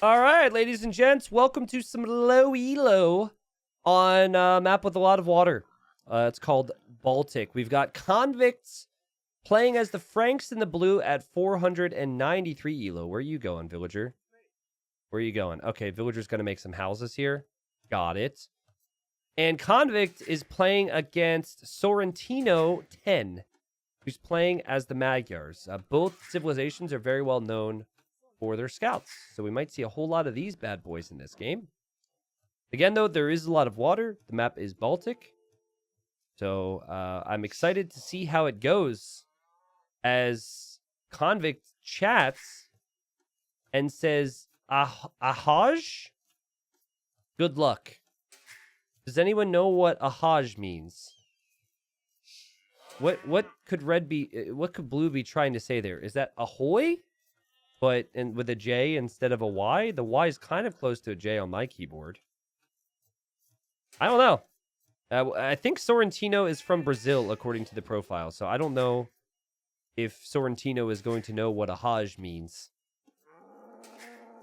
All right, ladies and gents, welcome to some low elo on a map with a lot of water. It's called Baltic. We've got convicts playing as the Franks in the blue at 493 elo. Where are you going, villager? Where are you going? Okay, villager's going to make some houses here. Got it. And convict is playing against Sorrentino 10, who's playing as the Magyars. Both civilizations are very well known for their scouts. So we might see a whole lot of these bad boys in this game. Again, though, there is a lot of water. The map is Baltic. So I'm excited to see how it goes as Convict chats and says, Ahaj? Good luck. Does anyone know what Ahaj means? What could what could blue be trying to say there? Is that ahoy? But with a J instead of a Y? The Y is kind of close to a J on my keyboard. I don't know. I think Sorrentino is from Brazil, according to the profile. So I don't know if Sorrentino is going to know what a Hajj means.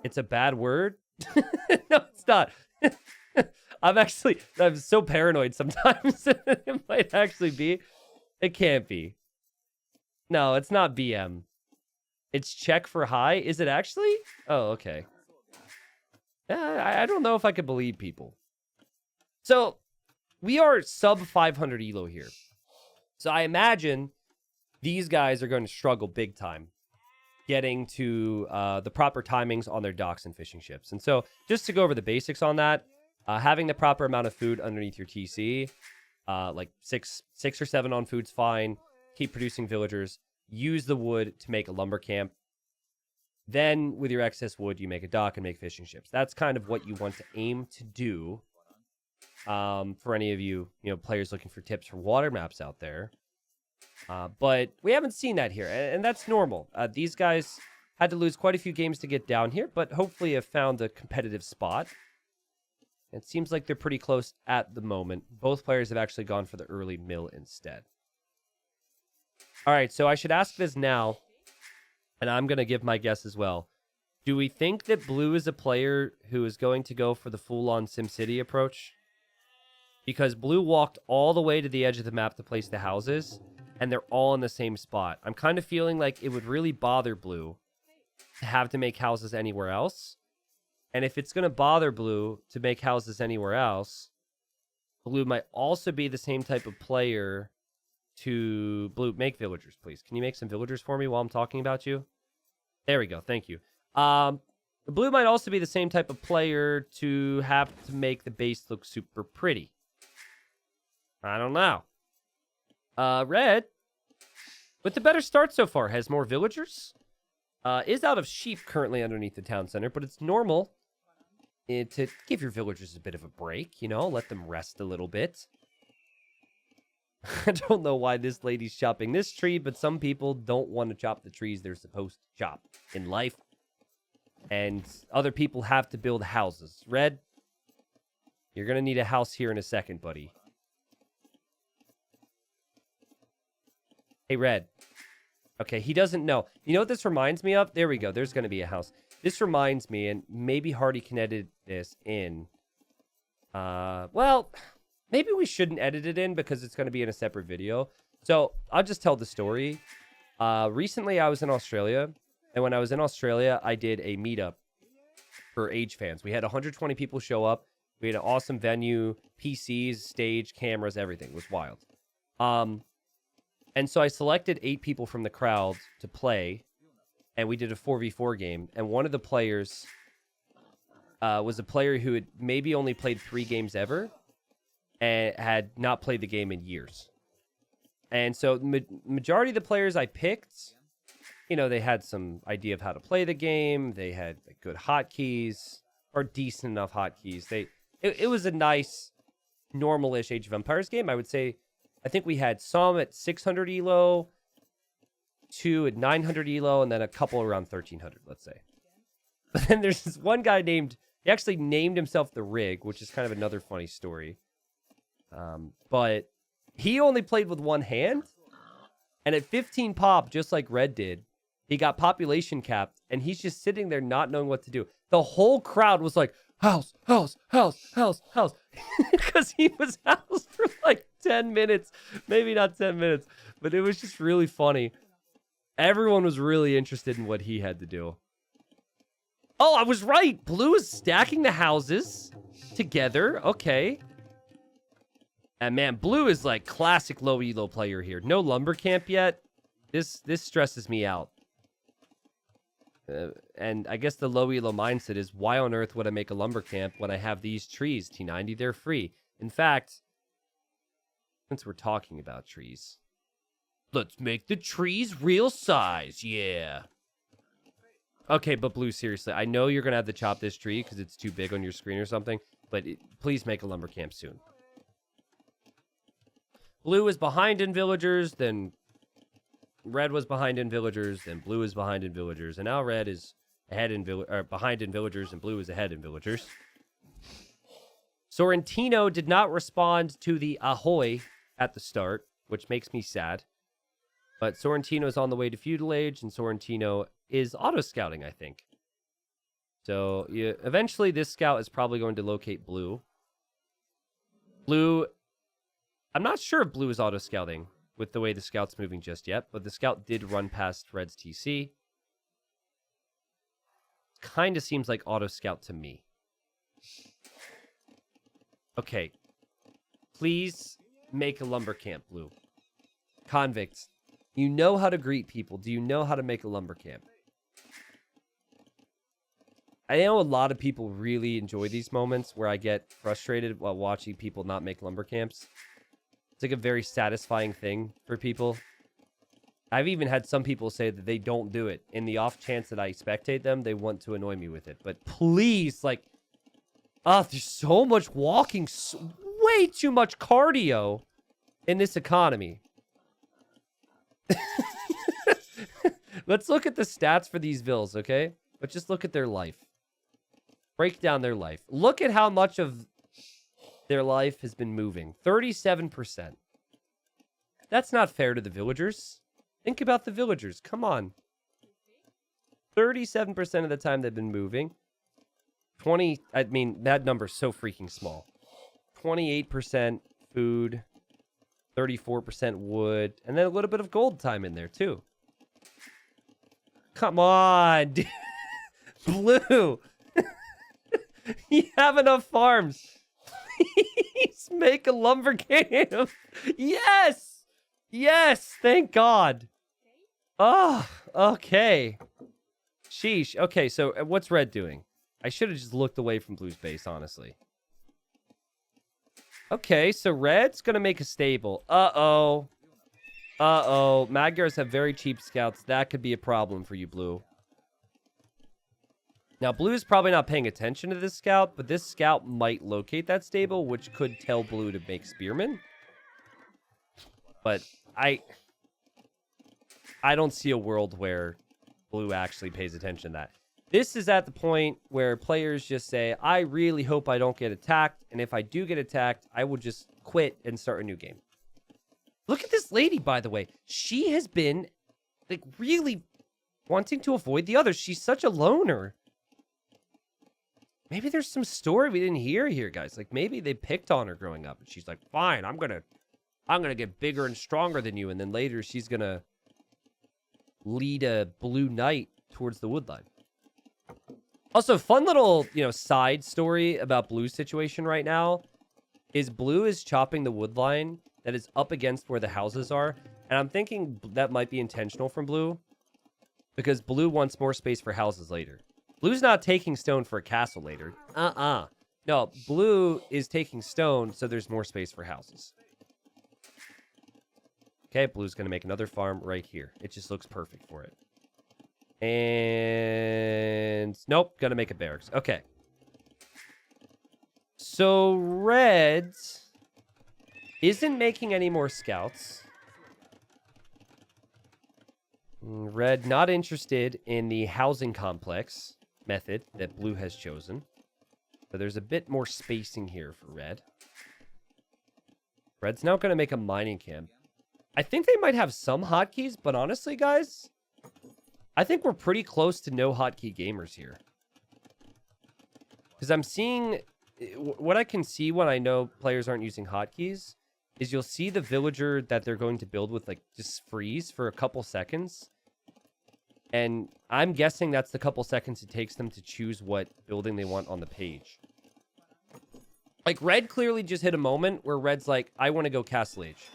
It's a bad word? No, it's not. I'm so paranoid sometimes. It might actually be. It can't be. No, it's not BM. It's Czech for high. Is it actually? Oh, okay. I don't know if I could believe people. So we are sub 500 elo here. So I imagine these guys are going to struggle big time getting to the proper timings on their docks and fishing ships. And so just to go over the basics on that, having the proper amount of food underneath your TC, like six or seven on food's fine. Keep producing villagers. Use the wood to make a lumber camp. Then, with your excess wood, you make a dock and make fishing ships. That's kind of what you want to aim to do. For any of you, players looking for tips for water maps out there. But we haven't seen that here, and that's normal. These guys had to lose quite a few games to get down here, but hopefully have found a competitive spot. It seems like they're pretty close at the moment. Both players have actually gone for the early mill instead. All right, so I should ask this now, and I'm going to give my guess as well. Do we think that blue is a player who is going to go for the full-on SimCity approach? Because blue walked all the way to the edge of the map to place the houses, and they're all in the same spot. I'm kind of feeling like it would really bother blue to have to make houses anywhere else. And if it's going to bother blue to make houses anywhere else, blue might also be the same type of player to blue. Make villagers, please. Can you make some villagers for me while I'm talking about you? There we go. Thank you. Blue might also be the same type of player to have to make the base look super pretty. I don't know. Red, with the better start so far, has more villagers. Is out of sheep currently underneath the town center, but it's normal to give your villagers a bit of a break, let them rest a little bit. I don't know why this lady's chopping this tree, but some people don't want to chop the trees they're supposed to chop in life. And other people have to build houses. Red, you're going to need a house here in a second, buddy. Hey, Red. Okay, he doesn't know. You know what this reminds me of? There we go. There's going to be a house. This reminds me, and maybe Hardy can edit this in. Well, maybe we shouldn't edit it in because it's going to be in a separate video. So I'll just tell the story. Recently, I was in Australia. And when I was in Australia, I did a meetup for Age fans. We had 120 people show up. We had an awesome venue, PCs, stage, cameras, everything. It was wild. And so I selected 8 people from the crowd to play, and we did a 4v4 game. And one of the players was a player who had maybe only played 3 games ever and had not played the game in years. And so majority of the players I picked, they had some idea of how to play the game. They had good hotkeys or decent enough hotkeys. It was a nice, normal-ish Age of Empires game. I would say, I think we had some at 600 elo, 2 at 900 elo, and then a couple around 1300, let's say. But then there's this one guy he actually named himself the Rig, which is kind of another funny story. But he only played with one hand, and at 15 pop, just like Red did, he got population capped, and he's just sitting there not knowing what to do. The whole crowd was like, house, house, house, house, house. Because he was housed for like 10 minutes. Maybe not 10 minutes, but it was just really funny. Everyone was really interested in what he had to do. Oh, I was right. Blue is stacking the houses together. Okay. And man, Blue is like classic low elo player here. No lumber camp yet. This stresses me out. And I guess the low elo mindset is, why on earth would I make a lumber camp when I have these trees? T90, they're free. In fact, since we're talking about trees, let's make the trees real size. Yeah. Okay, but Blue, seriously, I know you're going to have to chop this tree because it's too big on your screen or something, but please make a lumber camp soon. Blue is behind in villagers, then Red was behind in villagers, then Blue is behind in villagers, and now Red is ahead in behind in villagers, and Blue is ahead in villagers. Sorrentino did not respond to the ahoy at the start, which makes me sad. But Sorrentino is on the way to feudal age, and Sorrentino is auto-scouting, I think. So eventually this scout is probably going to locate Blue. Blue, I'm not sure if Blue is auto-scouting with the way the scout's moving just yet, but the scout did run past Red's TC. Kind of seems like auto-scout to me. Okay. Please make a lumber camp, Blue. Convicts, you know how to greet people. Do you know how to make a lumber camp? I know a lot of people really enjoy these moments where I get frustrated while watching people not make lumber camps. It's like a very satisfying thing for people. I've even had some people say that they don't do it. In the off chance that I spectate them, they want to annoy me with it. But please, like, there's so much walking, way too much cardio in this economy. Let's look at the stats for these vills, okay? Let's just look at their life. Break down their life. Look at how much of their life has been moving. 37%. That's not fair to the villagers. Think about the villagers. Come on. 37% of the time they've been moving. I mean, that number's so freaking small. 28% food. 34% wood. And then a little bit of gold time in there, too. Come on, dude. Blue. You have enough farms. Please make a lumber camp. Yes. Yes. Thank God. Oh, okay. Sheesh. Okay, so what's Red doing? I should have just looked away from Blue's base, honestly. Okay, so Red's going to make a stable. Uh-oh. Uh-oh. Magyars have very cheap scouts. That could be a problem for you, Blue. Now, Blue is probably not paying attention to this scout, but this scout might locate that stable, which could tell Blue to make spearmen. But I don't see a world where Blue actually pays attention to that. This is at the point where players just say, I really hope I don't get attacked, and if I do get attacked, I will just quit and start a new game. Look at this lady, by the way. She has been, like, really wanting to avoid the others. She's such a loner. Maybe there's some story we didn't hear here, guys. Like, maybe they picked on her growing up, and she's like, fine, I'm gonna get bigger and stronger than you, and then later she's gonna lead a blue knight towards the woodline. Also, fun little, side story about Blue's situation right now is Blue is chopping the wood line that is up against where the houses are. And I'm thinking that might be intentional from Blue because Blue wants more space for houses later. Blue's not taking stone for a castle later. No, Blue is taking stone so there's more space for houses. Okay, Blue's going to make another farm right here. It just looks perfect for it. And nope, gonna make a barracks. Okay. So Red isn't making any more scouts. Red not interested in the housing complex method that Blue has chosen. So there's a bit more spacing here for Red. Red's now gonna make a mining camp. I think they might have some hotkeys, but honestly, guys, I think we're pretty close to no hotkey gamers here. Because I'm seeing... What I can see when I know players aren't using hotkeys is you'll see the villager that they're going to build with, like, just freeze for a couple seconds. And I'm guessing that's the couple seconds it takes them to choose what building they want on the page. Like, Red clearly just hit a moment where Red's like, I want to go Castle Age.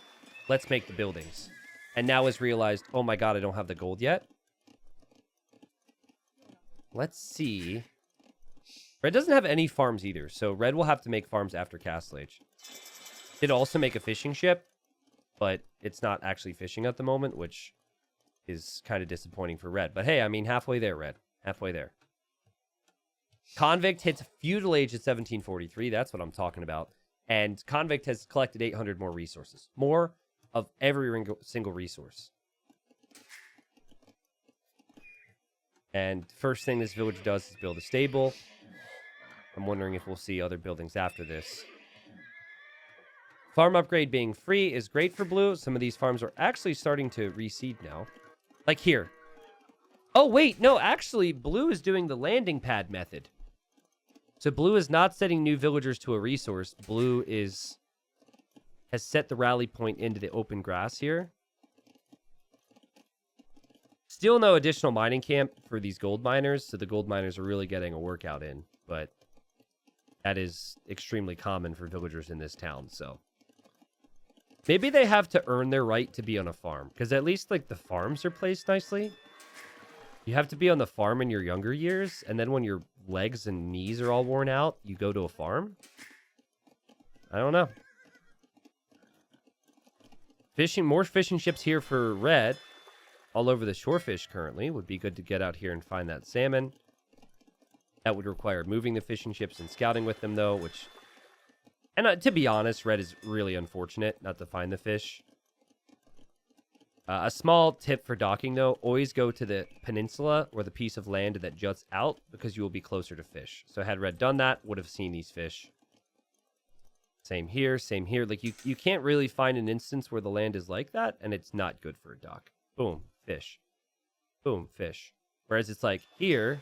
Let's make the buildings. And now has realized, oh my god, I don't have the gold yet. Let's see. Red doesn't have any farms either, so Red will have to make farms after Castle Age. Did also make a fishing ship, but it's not actually fishing at the moment, which is kind of disappointing for Red. But hey, I mean, halfway there, Red. Halfway there. Convict hits feudal age at 1743. That's what I'm talking about. And Convict has collected 800 more resources. More of every single resource. And first thing this village does is build a stable. I'm wondering if we'll see other buildings after this. Farm upgrade being free is great for blue. Some of these farms are actually starting to reseed now. Like here. Oh, wait. No, actually, blue is doing the landing pad method. So blue is not setting new villagers to a resource. Blue has set the rally point into the open grass here. Still no additional mining camp for these gold miners, so the gold miners are really getting a workout in, but that is extremely common for villagers in this town, so. Maybe they have to earn their right to be on a farm, because at least, like, the farms are placed nicely. You have to be on the farm in your younger years, and then when your legs and knees are all worn out, you go to a farm? I don't know. More fishing ships here for Red. All over the shorefish currently. Would be good to get out here and find that salmon. That would require moving the fishing ships and scouting with them, though, which... And to be honest, Red is really unfortunate not to find the fish. A small tip for docking, though, always go to the peninsula or the piece of land that juts out because you will be closer to fish. So had Red done that, would have seen these fish. Same here, same here. Like, you can't really find an instance where the land is like that, and it's not good for a dock. Boom, fish. Boom, fish. Whereas it's like, here,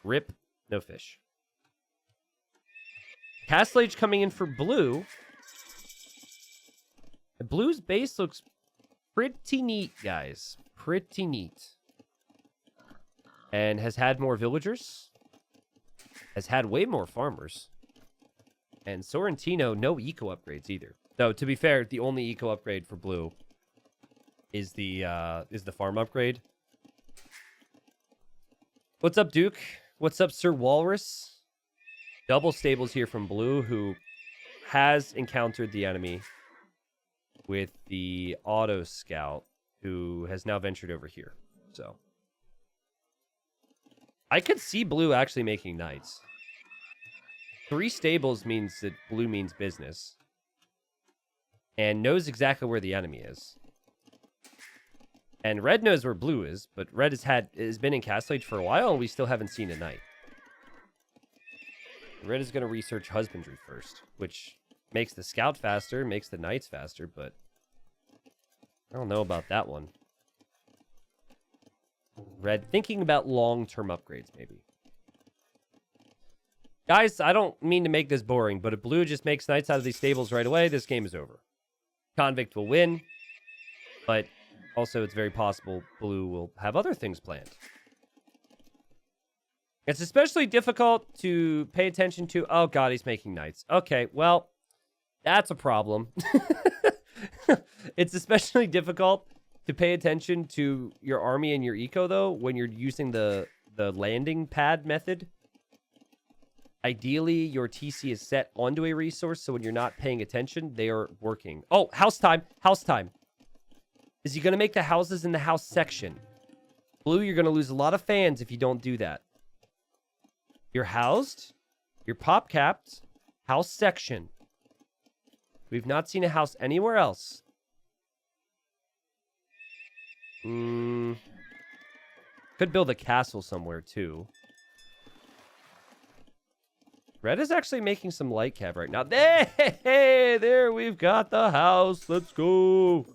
rip, no fish. Castle Age coming in for blue. The blue's base looks pretty neat, guys. Pretty neat. And has had more villagers. Has had way more farmers. And Sorrentino, no eco upgrades either. Though, to be fair, the only eco upgrade for blue is the farm upgrade. What's up, Duke? What's up, Sir Walrus? Double stables here from blue, who has encountered the enemy with the auto scout, who has now ventured over here. So I could see blue actually making knights. 3 stables means that blue means business and knows exactly where the enemy is. And red knows where blue is, but red has been in Castle Age for a while, and we still haven't seen a knight. Red is going to research husbandry first, which makes the scout faster, makes the knights faster, but I don't know about that one. Red thinking about long-term upgrades, maybe. Guys, I don't mean to make this boring, but if blue just makes knights out of these stables right away, this game is over. Convict will win, but also it's very possible blue will have other things planned. It's especially difficult to pay attention to... Oh, God, he's making knights. Okay, well, that's a problem. It's especially difficult to pay attention to your army and your eco, though, when you're using the landing pad method. Ideally, your TC is set onto a resource, so when you're not paying attention, they are working. Oh, house time. House time. Is he going to make the houses in the house section? Blue, you're going to lose a lot of fans if you don't do that. You're housed. You're pop capped. House section. We've not seen a house anywhere else. Could build a castle somewhere, too. Red is actually making some light cav right now. Hey, there, we've got the house. Let's go.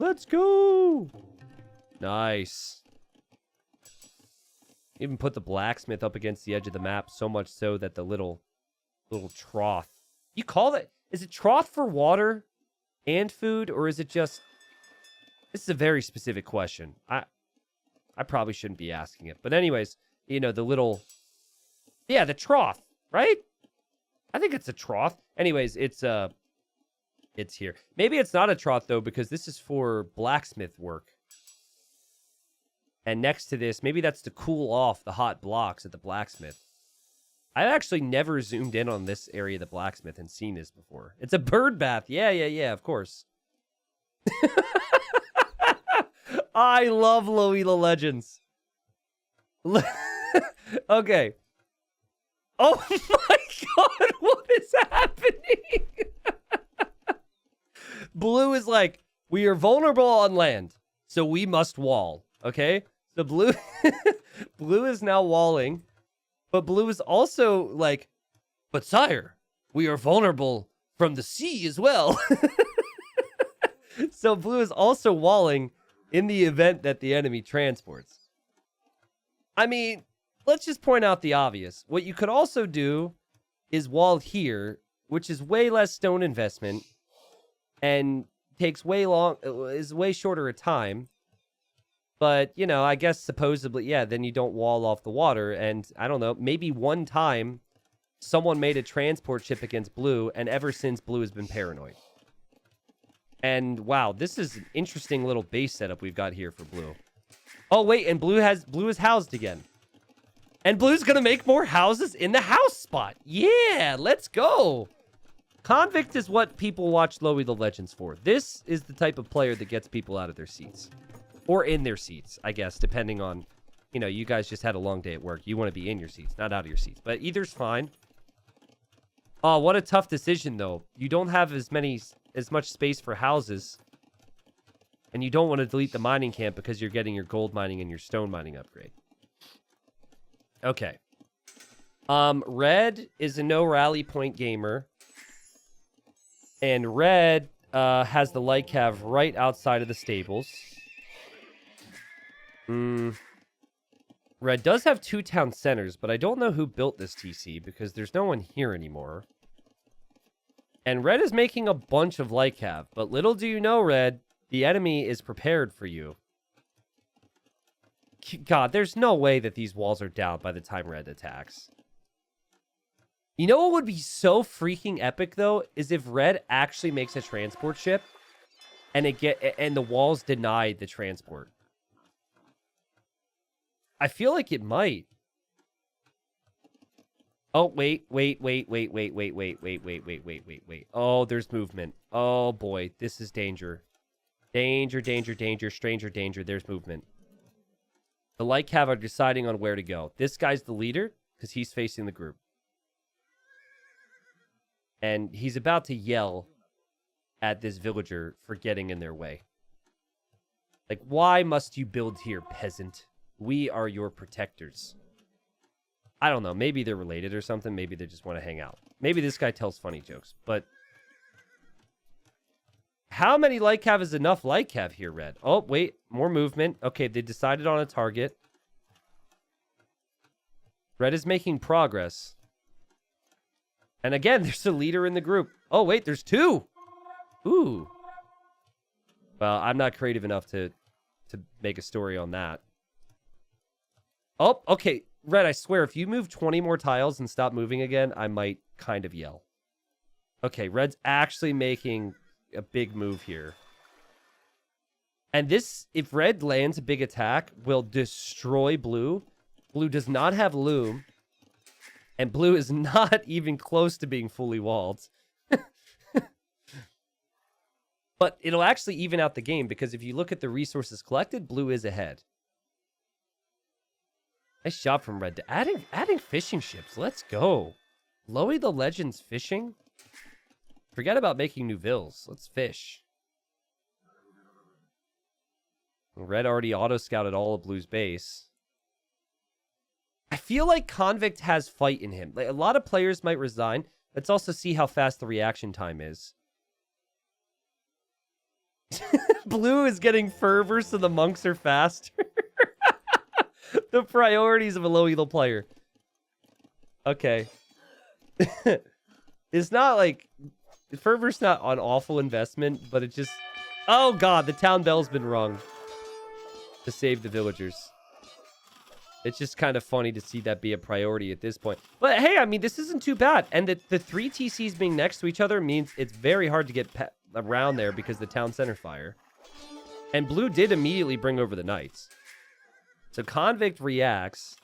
Let's go. Nice. Even put the blacksmith up against the edge of the map, so much so that the little trough. You call it? Is it trough for water and food, or is it just? This is a very specific question. I probably shouldn't be asking it, but anyways, you know, the little, yeah, the trough, right? I think it's a trough. Anyways, it's here. Maybe it's not a trough though, because this is for blacksmith work. And next to this, maybe that's to cool off the hot blocks at the blacksmith. I've actually never zoomed in on this area of the blacksmith and seen this before. It's a bird bath. Yeah, of course. I love ELO Legends. Okay. Oh my god, what is happening? Blue is like, we are vulnerable on land, so we must wall. Okay? So blue blue is now walling, but blue is also like, but sire, we are vulnerable from the sea as well. So blue is also walling in the event that the enemy transports. I mean, let's just point out the obvious. What you could also do is wall here, which is way less stone investment and takes is way shorter a time. But, you know, I guess supposedly, yeah, then you don't wall off the water. And I don't know, maybe one time someone made a transport ship against blue, and ever since blue has been paranoid. And wow, this is an interesting little base setup we've got here for blue. Oh, wait, and blue is housed again. And blue's gonna make more houses in the house spot. Yeah, let's go. Convict is what people watch ELO Legends for. This is the type of player that gets people out of their seats. Or in their seats, I guess, depending on, you know, you guys just had a long day at work. You want to be in your seats, not out of your seats. But either's fine. Oh, what a tough decision, though. You don't have as much space for houses. And you don't want to delete the mining camp because you're getting your gold mining and your stone mining upgrade. Okay. Red is a no rally point gamer. And red has the light cav right outside of the stables. Red does have 2 town centers, but I don't know who built this TC because there's no one here anymore. And red is making a bunch of light cav, but little do you know, red, the enemy is prepared for you. God, there's no way that these walls are down by the time red attacks. You know what would be so freaking epic, though, is if red actually makes a transport ship and the walls deny the transport. I feel like it might. Oh, wait. Oh, there's movement. Oh, boy. This is danger. Danger. Stranger danger. There's movement. The light cav are deciding on where to go. This guy's the leader because he's facing the group. And he's about to yell at this villager for getting in their way. Like, why must you build here, peasant? We are your protectors. I don't know. Maybe they're related or something. Maybe they just want to hang out. Maybe this guy tells funny jokes. But how many light cav is enough light cav here, red? Oh, wait. More movement. Okay, they decided on a target. Red is making progress. And again, there's a leader in the group. Oh, wait. There's 2. Ooh. Well, I'm not creative enough to make a story on that. Oh, okay. Red, I swear, if you move 20 more tiles and stop moving again, I might kind of yell. Okay, red's actually making a big move here. And this, if red lands a big attack, will destroy blue. Blue does not have loom. And blue is not even close to being fully walled. But it'll actually even out the game, because if you look at the resources collected, blue is ahead. Nice job from red. Adding fishing ships. Let's go. ELO Legends fishing? Forget about making new vills. Let's fish. Red already auto-scouted all of blue's base. I feel like Convict has fight in him. Like, a lot of players might resign. Let's also see how fast the reaction time is. Blue is getting fervor, so the monks are faster. The priorities of a low elo player. Okay. It's not like... Fervor's not an awful investment, but it just... Oh, God, the town bell's been rung to save the villagers. It's just kind of funny to see that be a priority at this point. But, hey, I mean, this isn't too bad. And the three TCs being next to each other means it's very hard to get around there because the town center fire. And blue did immediately bring over the knights. So convict reacts.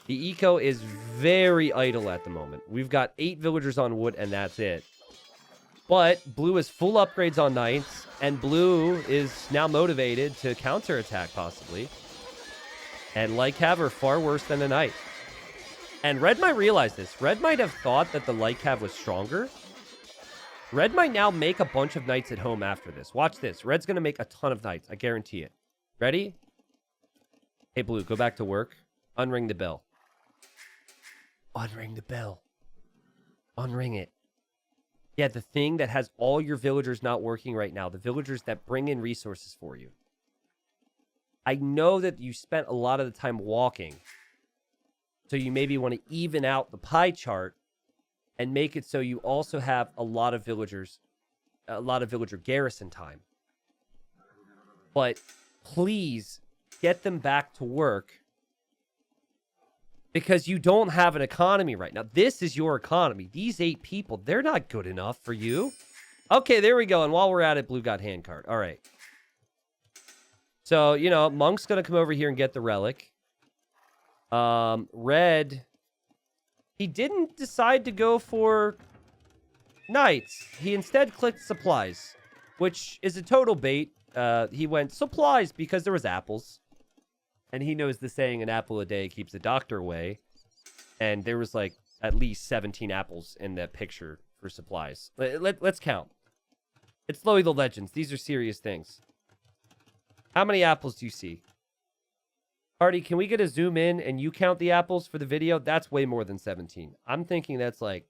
The eco is very idle at the moment. We've got 8 villagers on wood, and that's it. But blue has full upgrades on knights, and blue is now motivated to counterattack, possibly. And light cav are far worse than a knight. And red might realize this. Red might have thought that the light cav was stronger. Red might now make a bunch of knights at home after this. Watch this. Red's going to make a ton of knights. I guarantee it. Ready? Hey, blue, go back to work. Unring the bell. Unring the bell. Unring it. Yeah, the thing that has all your villagers not working right now. The villagers that bring in resources for you. I know that you spent a lot of the time walking. So you maybe want to even out the pie chart and make it so you also have a lot of villagers, a lot of villager garrison time. But please get them back to work because you don't have an economy right now. This is your economy. These 8 people, they're not good enough for you. Okay, there we go. And while we're at it, blue got hand card. All right. So, you know, Monk's going to come over here and get the relic. Red, he didn't decide to go for knights. He instead clicked supplies, which is a total bait. He went supplies because there was apples. And he knows the saying, an apple a day keeps the doctor away. And there was like at least 17 apples in that picture for supplies. Let's count. It's Lowy the Legends. These are serious things. How many apples do you see? Hardy, can we get a zoom in and you count the apples for the video? That's way more than 17. I'm thinking that's like...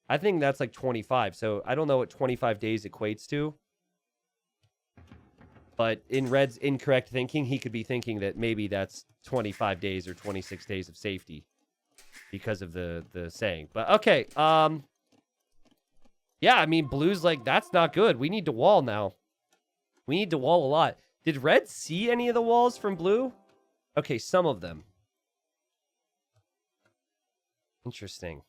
I think that's like 25. So I don't know what 25 days equates to. But in Red's incorrect thinking, he could be thinking that maybe that's 25 days or 26 days of safety because of the saying. But okay, yeah, I mean, blue's like, that's not good. We need to wall now. We need to wall a lot. Did red see any of the walls from blue? Okay, some of them. Interesting.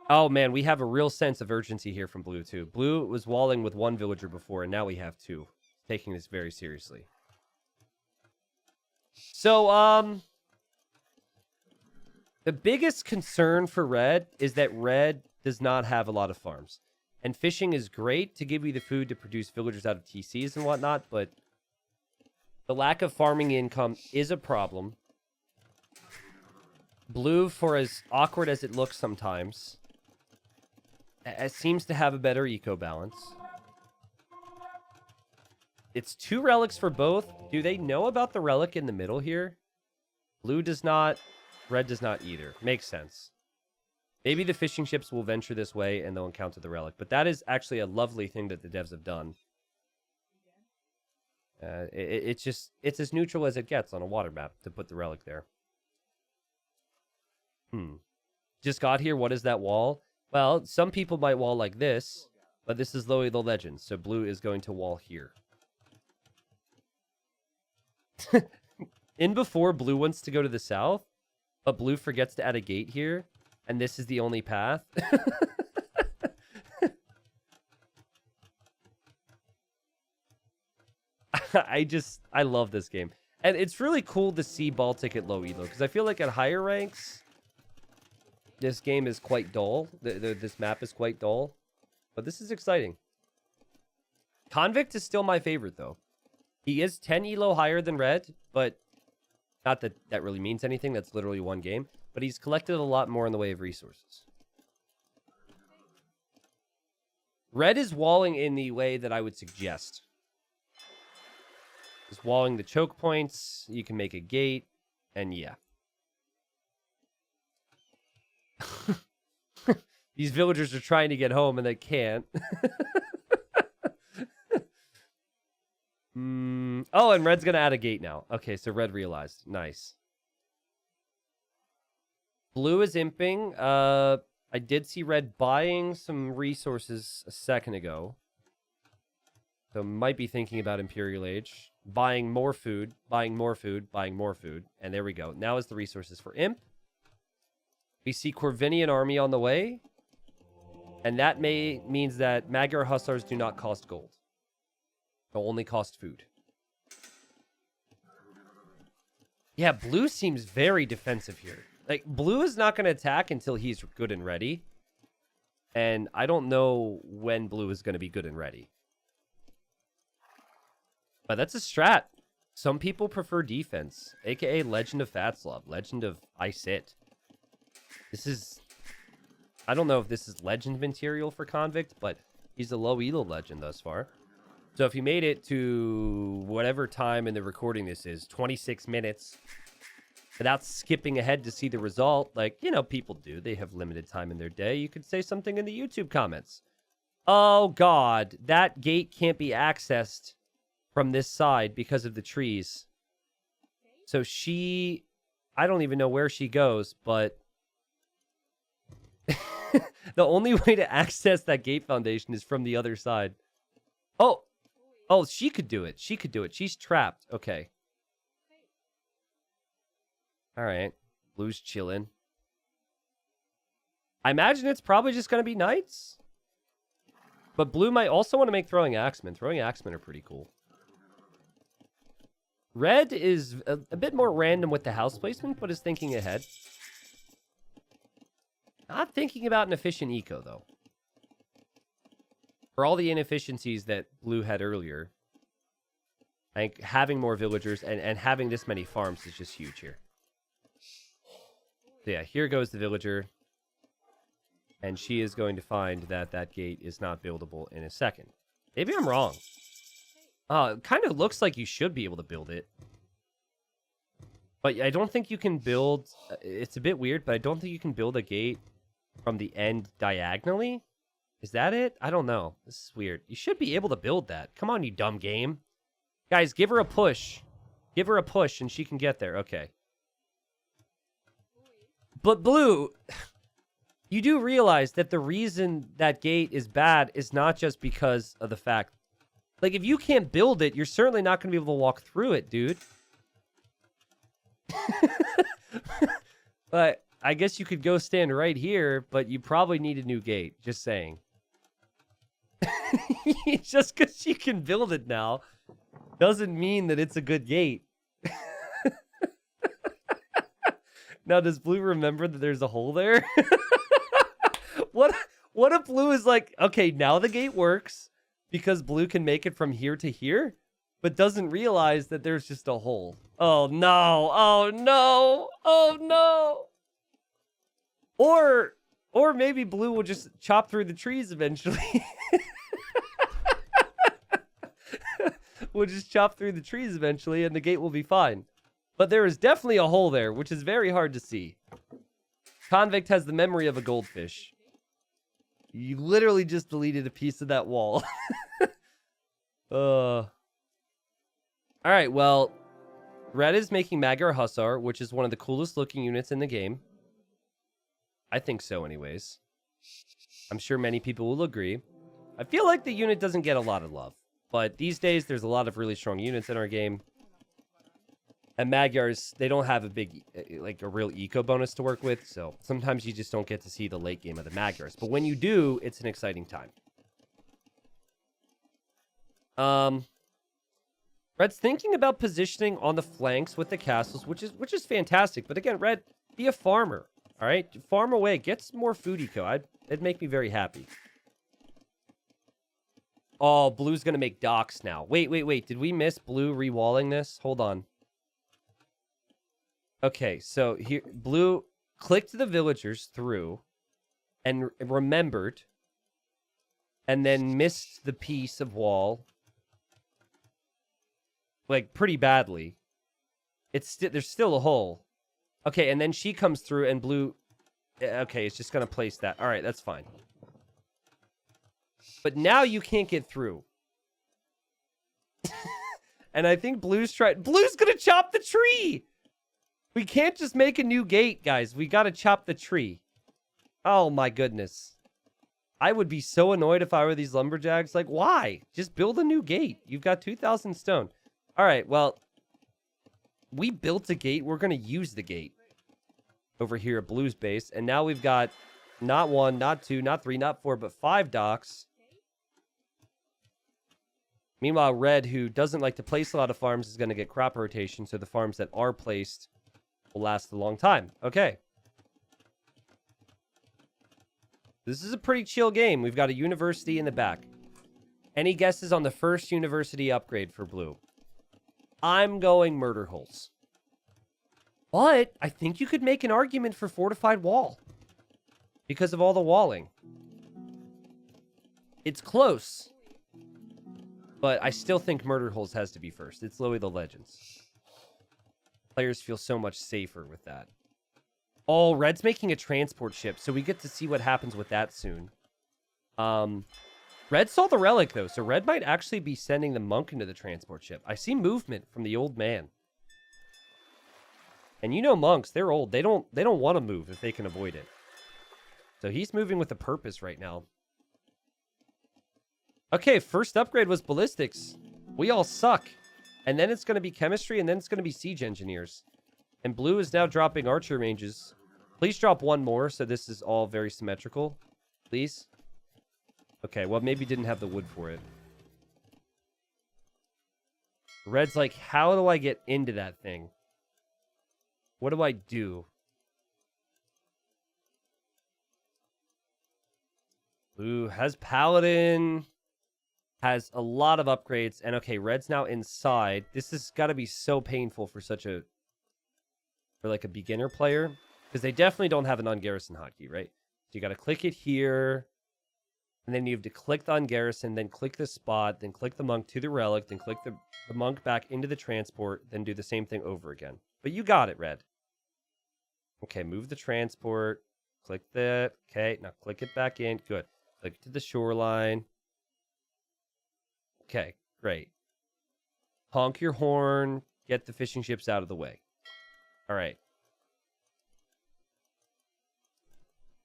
Oh, man, we have a real sense of urgency here from blue, too. Blue was walling with 1 villager before, and now we have 2. Taking this very seriously. So, the biggest concern for red is that red does not have a lot of farms. And fishing is great to give you the food to produce villagers out of TCs and whatnot, but the lack of farming income is a problem. Blue, for as awkward as it looks sometimes... it seems to have a better eco balance. It's 2 relics for both. Do they know about the relic in the middle here? Blue does not. Red does not either. Makes sense. Maybe the fishing ships will venture this way and they'll encounter the relic. But that is actually a lovely thing that the devs have done. It's as neutral as it gets on a water map to put the relic there. Just got here. What is that wall? Well, some people might wall like this, but this is Lowy the Legend, so blue is going to wall here. In before, blue wants to go to the south, but blue forgets to add a gate here, and this is the only path. I love this game. And it's really cool to see Baltic at low elo, because I feel like at higher ranks, this game is quite dull. This map is quite dull. But this is exciting. Convict is still my favorite, though. He is 10 elo higher than Red, but not that that really means anything. That's literally 1 game. But he's collected a lot more in the way of resources. Red is walling in the way that I would suggest. He's walling the choke points. You can make a gate. And yeah. These villagers are trying to get home and they can't. Oh, and red's gonna add a gate now. Okay, so red realized. Nice. Blue is imping. I did see red buying some resources a second ago. So might be thinking about Imperial Age. Buying more food, buying more food, buying more food. And there we go. Now is the resources for Imp. We see Corvinian army on the way. And that means that Magyar Hussars do not cost gold. They'll only cost food. Yeah, blue seems very defensive here. Like, blue is not going to attack until he's good and ready. And I don't know when blue is going to be good and ready. But that's a strat. Some people prefer defense, aka Legend of Fatslav, Legend of I Sit. This is... I don't know if this is legend material for Convict, but he's a low elo legend thus far. So if he made it to whatever time in the recording this is, 26 minutes, without skipping ahead to see the result, like, you know, people do. They have limited time in their day. You could say something in the YouTube comments. Oh, God, that gate can't be accessed from this side because of the trees. So she... I don't even know where she goes, but... the only way to access that gate foundation is from the other side. Oh! Oh, she could do it. She could do it. She's trapped. Okay. Alright. Blue's chilling. I imagine it's probably just going to be knights. But blue might also want to make throwing axemen. Throwing axemen are pretty cool. Red is a bit more random with the house placement, but is thinking ahead. Not thinking about an efficient eco, though. For all the inefficiencies that blue had earlier, I think having more villagers and having this many farms is just huge here. So yeah, here goes the villager. And she is going to find that that gate is not buildable in a second. Maybe I'm wrong. It kind of looks like you should be able to build it. But I don't think you can build... It's a bit weird, but I don't think you can build a gate from the end diagonally. Is that it? I don't know. This is weird. You should be able to build that. Come on, you dumb game. Guys, give her a push. Give her a push and she can get there. Okay. But blue, you do realize that the reason that gate is bad is not just because of the fact... Like, if you can't build it, you're certainly not going to be able to walk through it, dude. But I guess you could go stand right here, but you probably need a new gate. Just saying. Just because you can build it now doesn't mean that it's a good gate. Now, does blue remember that there's a hole there? What if blue is like, okay, now the gate works because blue can make it from here to here, but doesn't realize that there's just a hole. Oh, no. Oh, no. Oh, no. Or maybe blue will just chop through the trees eventually. We'll just chop through the trees eventually and the gate will be fine. But there is definitely a hole there, which is very hard to see. Convict has the memory of a goldfish. You literally just deleted a piece of that wall. All right, well, red is making Magyar Hussar, which is one of the coolest looking units in the game. I think so anyways. I'm sure many people will agree. I feel like the unit doesn't get a lot of love. But these days, there's a lot of really strong units in our game. And Magyars, they don't have a big, like, a real eco bonus to work with. So sometimes you just don't get to see the late game of the Magyars. But when you do, it's an exciting time. Red's thinking about positioning on the flanks with the castles, which is fantastic. But again, Red, be a farmer. All right? Farm away. Get some more food eco. It'd make me very happy. Oh, blue's going to make docks now. Wait. Did we miss blue rewalling this? Hold on. Okay, so here, blue clicked the villagers through and remembered and then missed the piece of wall. Like, pretty badly. There's still a hole. Okay, and then she comes through and blue... Okay, it's just going to place that. All right, that's fine. But now you can't get through. And I think Blue's gonna chop the tree! We can't just make a new gate, guys. We gotta chop the tree. Oh my goodness. I would be so annoyed if I were these lumberjacks. Like, why? Just build a new gate. You've got 2,000 stone. All right, well, we built a gate. We're going to use the gate over here at Blue's base. And now we've got not 1, not 2, not 3, not 4, but 5 docks. Meanwhile, Red, who doesn't like to place a lot of farms, is going to get crop rotation. So the farms that are placed will last a long time. Okay. This is a pretty chill game. We've got a university in the back. Any guesses on the first university upgrade for Blue? I'm going murder holes. But I think you could make an argument for fortified wall because of all the walling. It's close. But I still think murder holes has to be first. It's literally the legends. Players feel so much safer with that. Oh, Red's making a transport ship, so we get to see what happens with that soon. Red saw the relic, though, so Red might actually be sending the monk into the transport ship. I see movement from the old man. And you know monks, they're old. They don't want to move if they can avoid it. So he's moving with a purpose right now. Okay, first upgrade was ballistics. We all suck. And then it's going to be chemistry, and then it's going to be siege engineers. And Blue is now dropping archer ranges. Please drop one more, so this is all very symmetrical. Please. Okay, well, maybe didn't have the wood for it. Red's like, how do I get into that thing? What do I do? Blue has Paladin. Has a lot of upgrades. And okay, Red's now inside. This has got to be so painful for like a beginner player, because they definitely don't have an ungarrison hotkey, right? So you got to click it here, and then you have to click the ungarrison, then click the spot, then click the monk to the relic, then click the monk back into the transport, then do the same thing over again. But you got it, Red. Okay, move the transport, click that. Okay, now click it back in. Good. Click to the shoreline. Okay, great. Honk your horn, get the fishing ships out of the way. All right.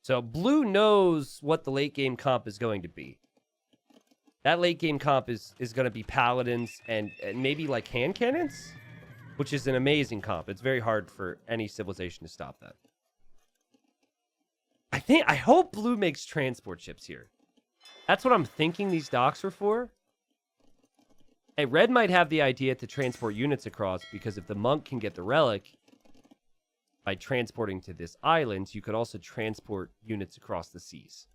So Blue knows what the late game comp is going to be. That late game comp is going to be paladins and maybe like hand cannons, which is an amazing comp. It's very hard for any civilization to stop that. I hope Blue makes transport ships here. That's what I'm thinking these docks are for. Hey, Red might have the idea to transport units across, because if the monk can get the relic by transporting to this island, you could also transport units across the seas.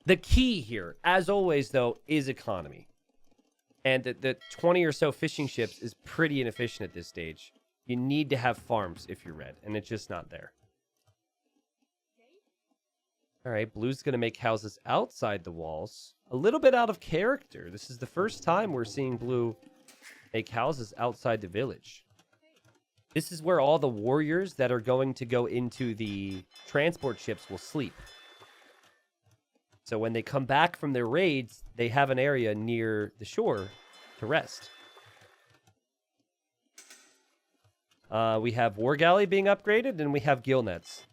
The key here, as always, though, is economy. And the 20 or so fishing ships is pretty inefficient at this stage. You need to have farms if you're Red, and it's just not there. All right, Blue's going to make houses outside the walls. A little bit out of character. This is the first time we're seeing Blue make houses outside the village. This is where all the warriors that are going to go into the transport ships will sleep. So when they come back from their raids, they have an area near the shore to rest. We have War Galley being upgraded, and we have Gill Nets.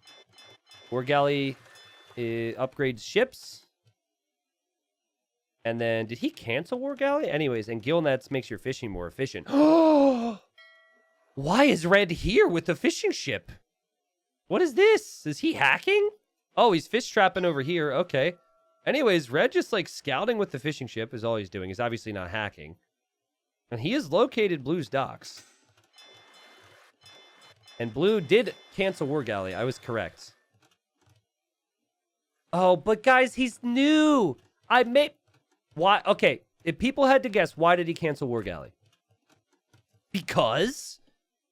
War Galley upgrades ships. And then, did he cancel War Galley? Anyways, and Gill Nets makes your fishing more efficient. Why is Red here with the fishing ship? What is this? Is he hacking? Oh, he's fish trapping over here. Okay. Anyways, Red just like scouting with the fishing ship is all he's doing. He's obviously not hacking. And he has located Blue's docks. And Blue did cancel War Galley. I was correct. Oh, but guys, he's new. Why? Okay, if people had to guess, why did he cancel War Galley? Because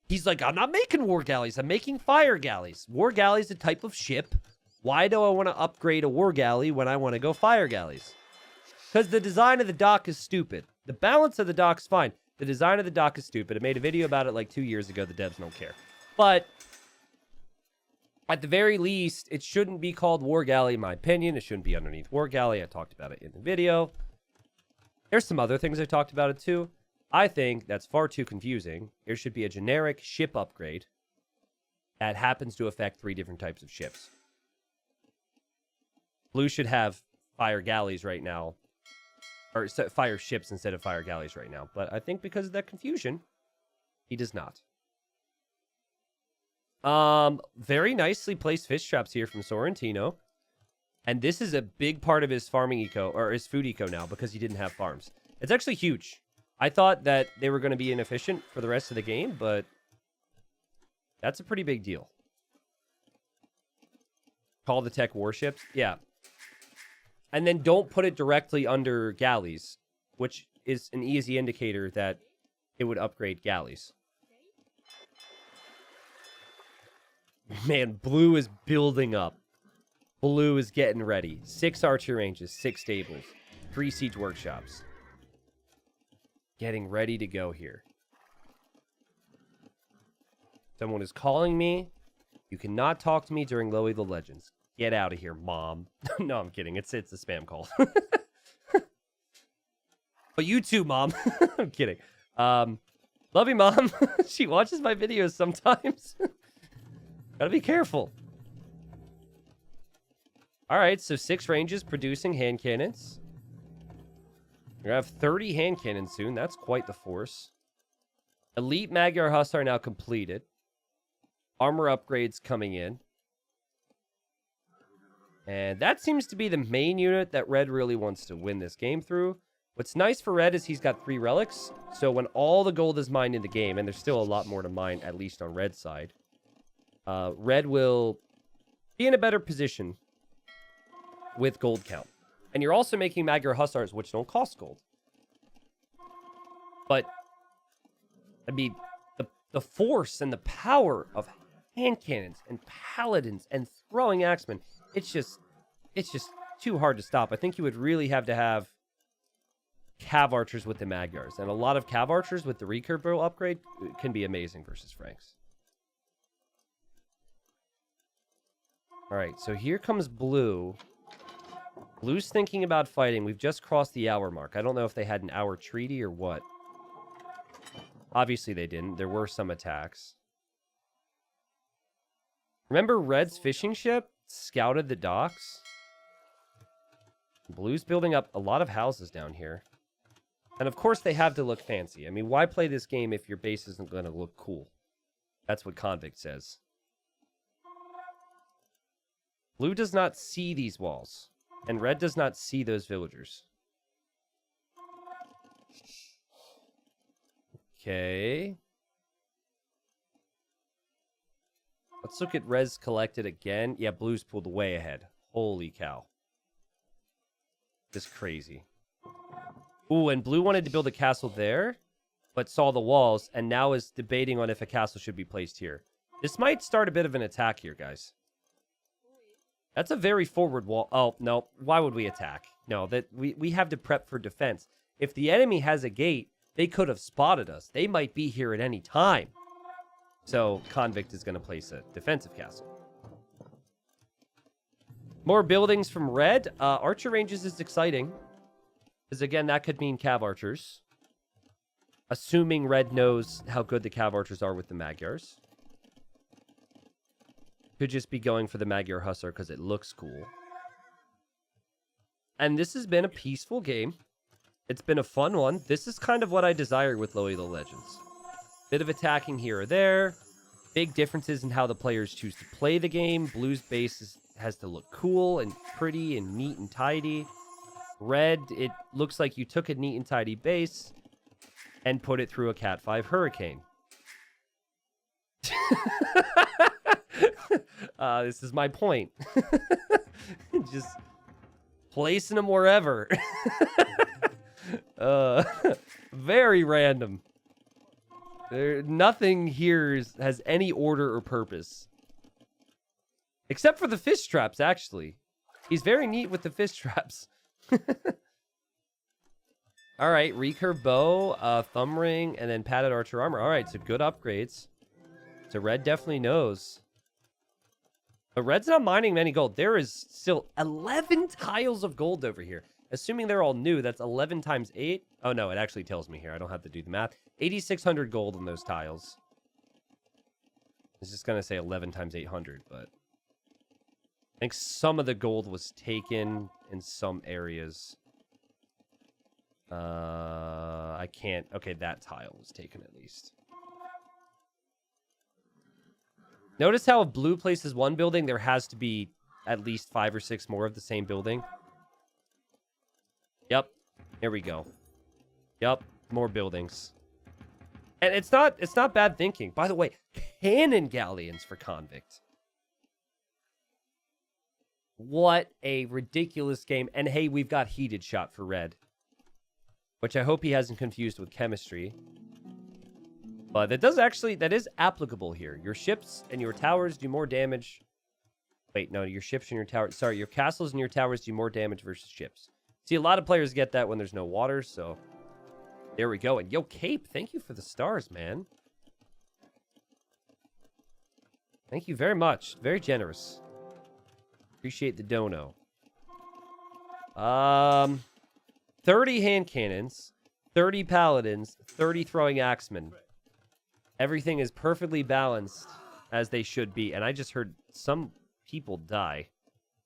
he's like, I'm not making War Galleys. I'm making Fire Galleys. War Galley is a type of ship. Why do I want to upgrade a War Galley when I want to go Fire Galleys? Because the design of the dock is stupid. The balance of the dock's fine. The design of the dock is stupid. I made a video about it like 2 years ago. The devs don't care. But at the very least, it shouldn't be called War Galley, in my opinion. It shouldn't be underneath War Galley. I talked about it in the video. There's some other things I talked about it too. I think that's far too confusing. There should be a generic ship upgrade that happens to affect 3 different types of ships. Blue should have fire galleys right now, or fire ships instead of fire galleys right now. But I think because of that confusion, he does not. Very nicely placed fish traps here from Sorrentino. And this is a big part of his farming eco, or his food eco now, because he didn't have farms. It's actually huge. I thought that they were going to be inefficient for the rest of the game, but that's a pretty big deal. Call the tech warships? Yeah. And then don't put it directly under galleys, which is an easy indicator that it would upgrade galleys. Man, blue is building up. Blue is getting ready. 6 archer ranges, 6 stables, 3 siege workshops. Getting ready to go here. Someone is calling me. You cannot talk to me during Loey the Legends. Get out of here, Mom. No, I'm kidding. It's a spam call. But you too, Mom. I'm kidding. Love you, Mom. She watches my videos sometimes. Gotta be careful. All right, so 6 ranges producing hand cannons. We're gonna have 30 hand cannons soon. That's quite the force. Elite Magyar Hussar now completed. Armor upgrades coming in. And that seems to be the main unit that Red really wants to win this game through. What's nice for Red is he's got 3 relics. So when all the gold is mined in the game, and there's still a lot more to mine, at least on Red's side, Red will be in a better position with gold count. And you're also making Magyar Hussars, which don't cost gold. But, I mean, the force and the power of hand cannons and paladins and throwing axemen, it's just too hard to stop. I think you would really have to have cav archers with the Magyars. And a lot of cav archers with the recurve bow upgrade can be amazing versus Franks. All right, so here comes blue. Blue's thinking about fighting. We've just crossed the hour mark. I don't know if they had an hour treaty or what. Obviously they didn't. There were some attacks. Remember Red's fishing ship scouted the docks? Blue's building up a lot of houses down here. And of course they have to look fancy. I mean, why play this game if your base isn't going to look cool? That's what Convict says. Blue does not see these walls. And Red does not see those villagers. Okay. Let's look at Res collected again. Yeah, Blue's pulled way ahead. Holy cow. Just crazy. Ooh, and Blue wanted to build a castle there, but saw the walls, and now is debating on if a castle should be placed here. This might start a bit of an attack here, guys. That's a very forward wall. Oh, no. Why would we attack? No, that we have to prep for defense. If the enemy has a gate, they could have spotted us. They might be here at any time. So, Convict is going to place a defensive castle. More buildings from Red. Archer ranges is exciting. Because, again, that could mean cav archers. Assuming Red knows how good the cav archers are with the Magyars. Could just be going for the Magyar Hussar because it looks cool. And this has been a peaceful game. It's been a fun one. This is kind of what I desire with Loey the Legends. Bit of attacking here or there. Big differences in how the players choose to play the game. Blue's base has to look cool and pretty and neat and tidy. Red, it looks like you took a neat and tidy base and put it through a Cat 5 Hurricane. This is my point. Just placing them wherever. Very random. Nothing here has any order or purpose. Except for the fish traps, actually. He's very neat with the fish traps. All right, recurve bow, thumb ring, and then padded archer armor. All right, so good upgrades. So Red definitely knows. But Red's not mining many gold. There is still 11 tiles of gold over here. Assuming they're all new, that's 11 times 8. Oh, no, it actually tells me here. I don't have to do the math. 8,600 gold on those tiles. It's just going to say 11 times 800, but I think some of the gold was taken in some areas. I can't. Okay, that tile was taken at least. Notice how if blue places one building, there has to be at least 5 or 6 more of the same building. Yep. Here we go. Yep. More buildings. And it's not bad thinking. By the way, cannon galleons for convict. What a ridiculous game. And hey, we've got heated shot for red. Which I hope he hasn't confused with chemistry. But that is applicable here. Your ships and your towers do more damage. Wait, no, your ships and your towers. Sorry, your castles and your towers do more damage versus ships. See, a lot of players get that when there's no water, so there we go. And yo, Cape, thank you for the stars, man. Thank you very much. Very generous. Appreciate the dono. 30 hand cannons, 30 paladins, 30 throwing axemen. Everything is perfectly balanced as they should be. And I just heard some people die.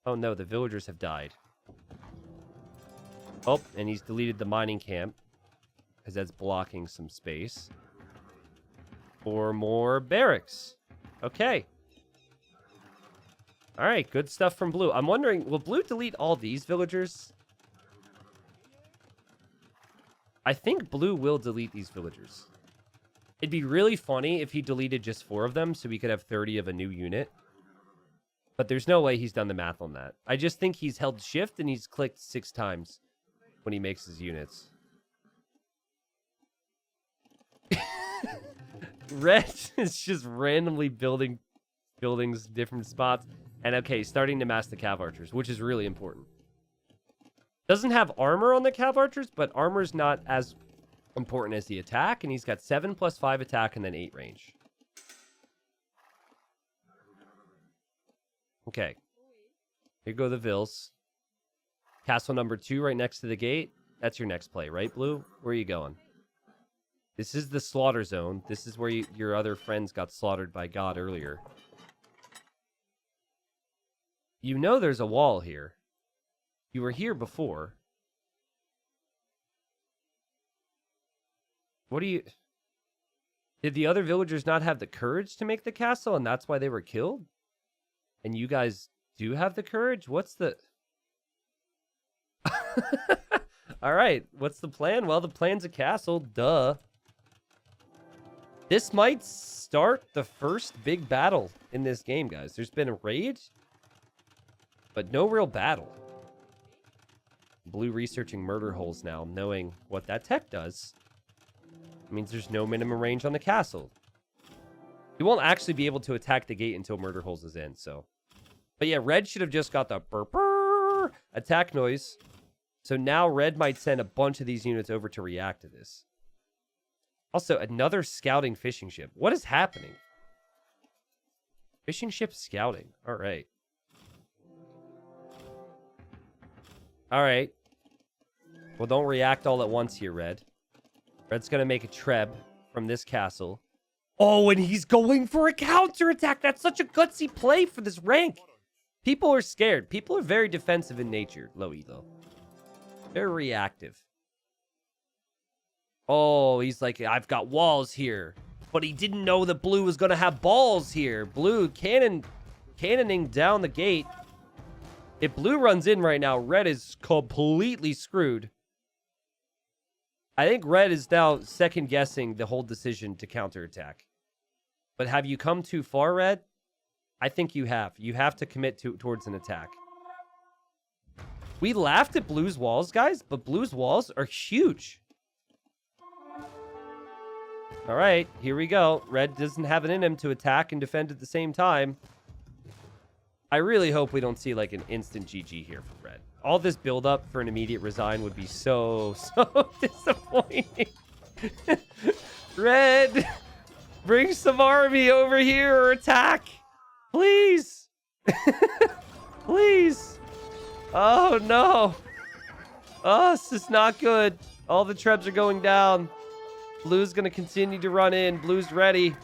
Oh no, the villagers have died. Oh, and he's deleted the mining camp because that's blocking some space. 4 more barracks. Okay. All right, good stuff from blue. I'm wondering, will blue delete all these villagers? I think blue will delete these villagers. It'd be really funny if he deleted just 4 of them so we could have 30 of a new unit. But there's no way he's done the math on that. I just think he's held shift and he's clicked 6 times when he makes his units. Red is just randomly building buildings, different spots. And okay, starting to mass the cav archers, which is really important. Doesn't have armor on the cav archers, but armor's not as important as the attack. And he's got 7 + 5 attack and then 8 range. Okay. Here go the Vills. Castle number 2 right next to the gate. That's your next play, right, Blue? Where are you going? This is the slaughter zone. This is where your other friends got slaughtered by God earlier. You know there's a wall here. You were here before. What do you... Did the other villagers not have the courage to make the castle, and that's why they were killed? And you guys do have the courage? What's the... All right, what's the plan? Well, the plan's a castle, duh. This might start the first big battle in this game, guys. There's been a raid, but no real battle. Blue researching murder holes now, knowing what that tech does. It means there's no minimum range on the castle. You won't actually be able to attack the gate until murder holes is in, so. But yeah, red should have just got the burr attack noise. So now red might send a bunch of these units over to react to this. Also, another scouting fishing ship. What is happening? Fishing ship scouting. All right. All right. Well, don't react all at once here, Red. Red's going to make a treb from this castle. Oh, and he's going for a counterattack. That's such a gutsy play for this rank. People are scared. People are very defensive in nature, low elo. They're reactive. Oh, he's like, I've got walls here. But he didn't know that blue was going to have balls here. Blue cannoning down the gate. If blue runs in right now, red is completely screwed. I think red is now second-guessing the whole decision to counterattack. But have you come too far, red? I think you have. You have to commit towards an attack. We laughed at blue's walls, guys, but blue's walls are huge. All right, here we go. Red doesn't have it in him to attack and defend at the same time. I really hope we don't see like an instant GG here for red. All this build-up for an immediate resign would be so disappointing. Red, bring some army over here or attack. Please. Please. Oh, no. Oh, this is not good. All the trebs are going down. Blue's going to continue to run in. Blue's ready.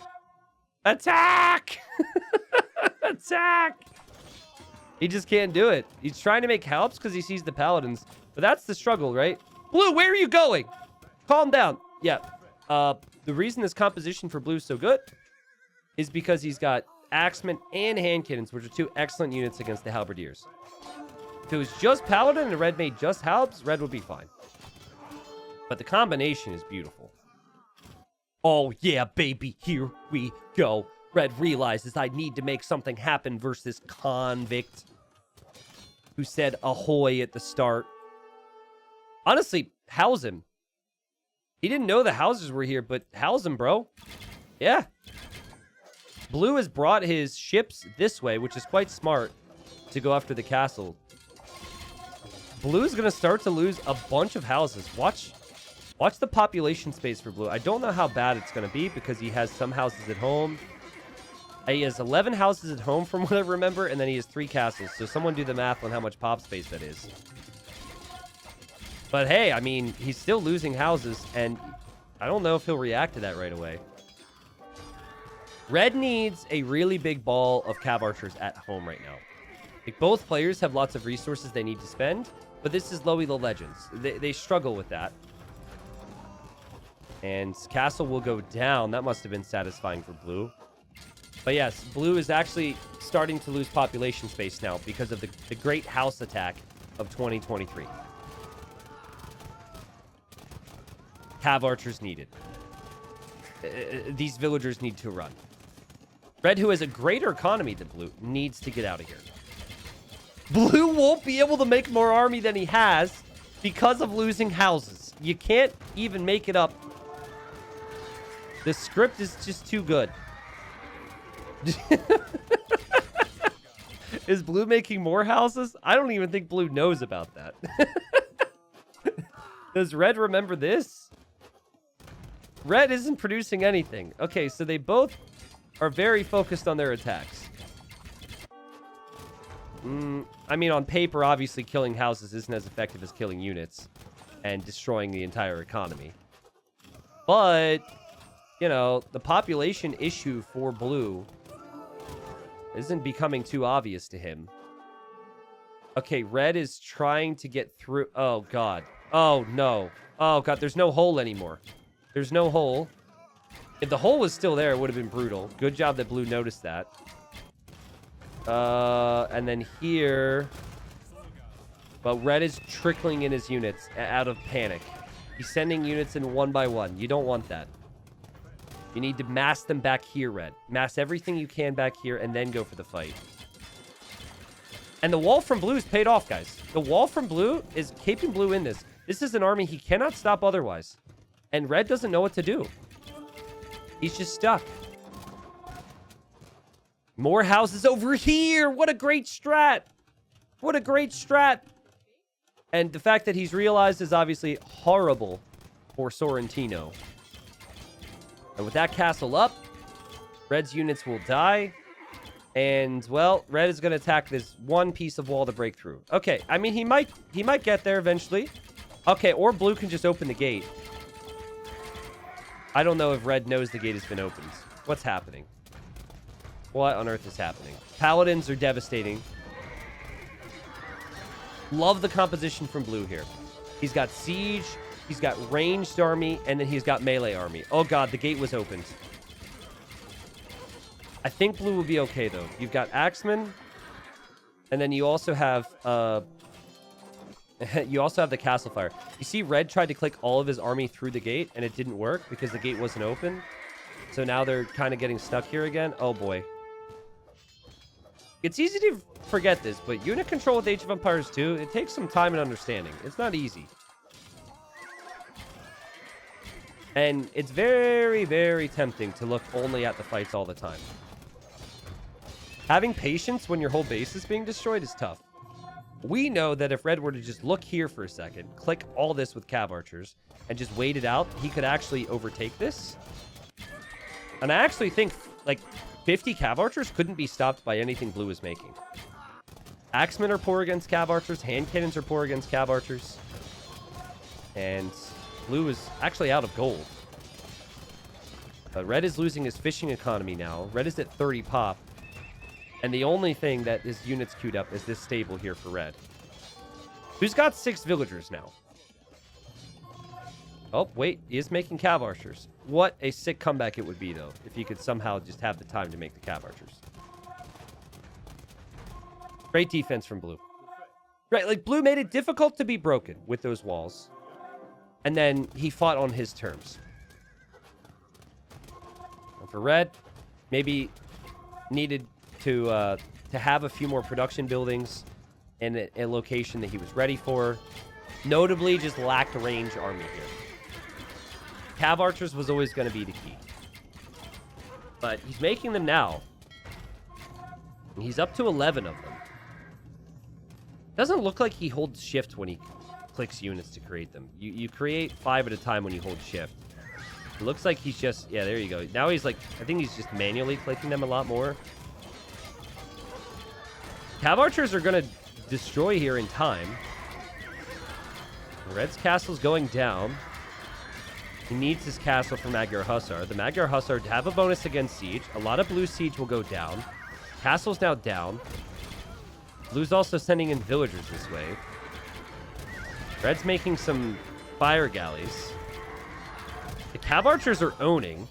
Attack! Attack! He just can't do it. He's trying to make helps because he sees the paladins. But that's the struggle, right? Blue, where are you going? Calm down. Yeah. The reason this composition for blue is so good is because he's got axemen and hand cannons, which are two excellent units against the halberdiers. If it was just paladin and red made just halbs, red would be fine. But the combination is beautiful. Oh yeah, baby, here we go. Red realizes I need to make something happen versus this convict who said ahoy at the start. Honestly, house him. He didn't know the houses were here, but house him, bro. Yeah. Blue has brought his ships this way, which is quite smart to go after the castle. Blue's going to start to lose a bunch of houses. Watch the population space for Blue. I don't know how bad it's going to be because he has some houses at home. He has 11 houses at home from what I remember, and then he has 3 castles. So someone do the math on how much pop space that is. But hey, I mean, he's still losing houses, and I don't know if he'll react to that right away. Red needs a really big ball of cav archers at home right now. Like, both players have lots of resources they need to spend, but this is low elo legends. They struggle with that. And castle will go down. That must have been satisfying for Blue. But yes, Blue is actually starting to lose population space now because of the great house attack of 2023. Cav archers needed. These villagers need to run. Red, who has a greater economy than Blue, needs to get out of here. Blue won't be able to make more army than he has because of losing houses. You can't even make it up. The script is just too good. Is Blue making more houses? I don't even think Blue knows about that. Does Red remember this? Red isn't producing anything. Okay, so they both are very focused on their attacks. I mean, on paper, obviously, killing houses isn't as effective as killing units and destroying the entire economy. But, you know, the population issue for Blue isn't becoming too obvious to him. Okay, Red is trying to get through. Oh, God. Oh, no. Oh, God, there's no hole anymore. There's no hole. If the hole was still there, it would have been brutal. Good job that Blue noticed that. And then here... But Red is trickling in his units out of panic. He's sending units in one by one. You don't want that. You need to mass them back here, Red. Mass everything you can back here and then go for the fight. And the wall from Blue is paid off, guys. The wall from Blue is keeping Blue in this. This is an army he cannot stop otherwise. And Red doesn't know what to do. He's just stuck. More houses over here. What a great strat. What a great strat. And the fact that he's realized is obviously horrible for Sorrentino. And with that castle up, Red's units will die. And, well, Red is going to attack this one piece of wall to break through. Okay, I mean, he might get there eventually. Okay, or Blue can just open the gate. I don't know if Red knows the gate has been opened. What's happening? What on earth is happening? Paladins are devastating. Love the composition from Blue here. He's got siege, he's got ranged army, and then he's got melee army. Oh god, the gate was opened. I think Blue will be okay though. You've got axemen, and then you also have the castle fire. You see Red tried to click all of his army through the gate, and it didn't work because the gate wasn't open. So now they're kind of getting stuck here again. Oh boy. It's easy to forget this, but unit control with Age of Empires 2, it takes some time and understanding. It's not easy. And it's very, very tempting to look only at the fights all the time. Having patience when your whole base is being destroyed is tough. We know that if Red were to just look here for a second, click all this with cav archers, and just wait it out, he could actually overtake this. And I actually think, like, 50 cav archers couldn't be stopped by anything Blue is making. Axemen are poor against cav archers. Hand cannons are poor against cav archers. And blue is actually out of gold. But red is losing his fishing economy now. Red is at 30 pop. And the only thing that his units queued up is this stable here for red. Who's got 6 villagers now? Oh, wait. He is making cav archers. What a sick comeback it would be, though, if he could somehow just have the time to make the cav archers. Great defense from blue. Right, like, blue made it difficult to be broken with those walls. And then he fought on his terms. And for red, maybe needed to have a few more production buildings in a location that he was ready for. Notably, just lacked a range army here. Cav archers was always going to be the key. But he's making them now. And he's up to 11 of them. Doesn't look like he holds shift when he clicks units to create them. You create 5 at a time when you hold shift. It looks like he's just... Yeah, there you go. Now he's like... I think he's just manually clicking them a lot more. Cav archers are going to destroy here in time. Red's castle's going down. He needs his castle for Magyar Hussar. The Magyar Hussar have a bonus against siege. A lot of blue siege will go down. Castle's now down. Blue's also sending in villagers this way. Red's making some fire galleys. The cav archers are owning.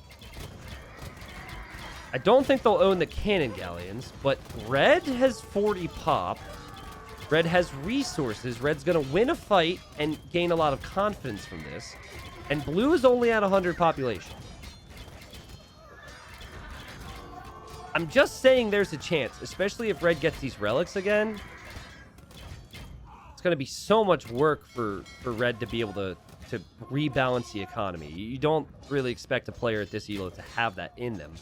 I don't think they'll own the cannon galleons, but red has 40 pop. Red has resources. Red's going to win a fight and gain a lot of confidence from this. And blue is only at 100 population. I'm just saying there's a chance, especially if red gets these relics again. It's going to be so much work for red to be able to rebalance the economy. You don't really expect a player at this ELO to have that in them.